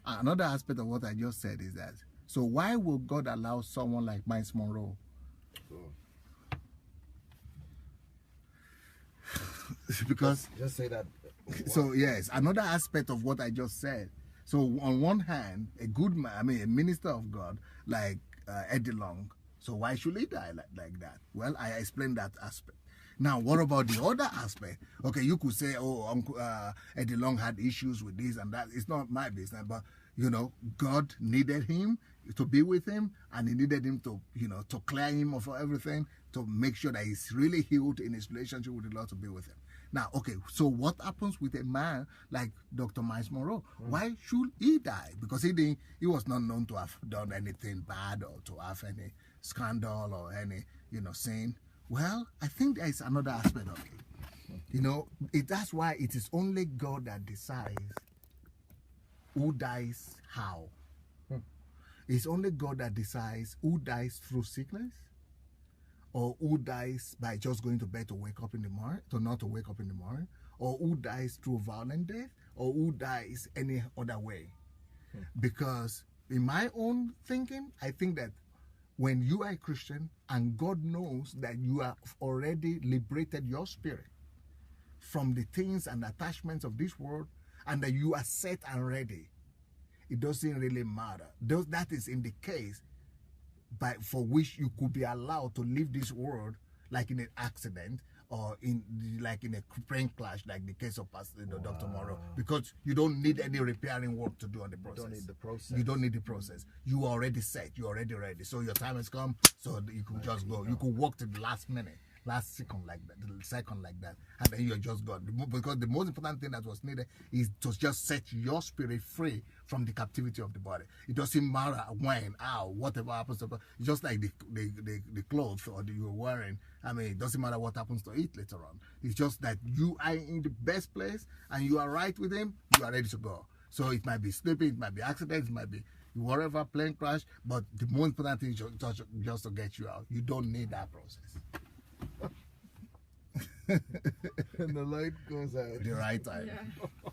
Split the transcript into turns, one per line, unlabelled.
another aspect of what I just said is that, so why will God allow someone like Miles Monroe? Because
just say that.
So yes, another aspect of what I just said. So on one hand, a good man, I mean a minister of God like Eddie Long, so why should he die like that? Well, I explained that aspect. Now, what about the other aspect? Okay, you could say, oh, Uncle Eddie Long had issues with this and that. It's not my business, but you know, God needed him to be with him, and he needed him to, you know, to clear him of everything, to make sure that he's really healed in his relationship with the Lord, to be with him. Now, okay, so what happens with a man like Dr. Miles Monroe? Why should he die? Because he was not known to have done anything bad or to have any scandal or any, you know, sin. Well, I think there is another aspect of it. You know, that's why it is only God that decides who dies how. It's only God that decides who dies through sickness, or who dies by just going to bed to wake up in the morning, to not to wake up in the morning, or who dies through violent death, or who dies any other way. Because in my own thinking, I think that when you are a Christian and God knows that you have already liberated your spirit from the things and attachments of this world, and that you are set and ready, it doesn't really matter. That is in the case for which you could be allowed to leave this world, like in an accident or like in a plane crash, like the case of Dr. Monroe, because you don't need any repairing work to do on the process.
You don't need the process.
You don't need the process. You are already set. You're already ready. So your time has come. So you can just go. You could walk to the last minute, last second like that, and then you're just gone. Because the most important thing that was needed is to just set your spirit free from the captivity of the body. It doesn't matter when, how, whatever happens to it. It's just like the clothes you're wearing. I mean, it doesn't matter what happens to it later on. It's just that you are in the best place and you are right with him. You are ready to go. So it might be sleeping, it might be accidents, it might be whatever, plane crash. But the most important thing is just to get you out. You don't need that process.
And the light goes out.
The right time.
Yeah.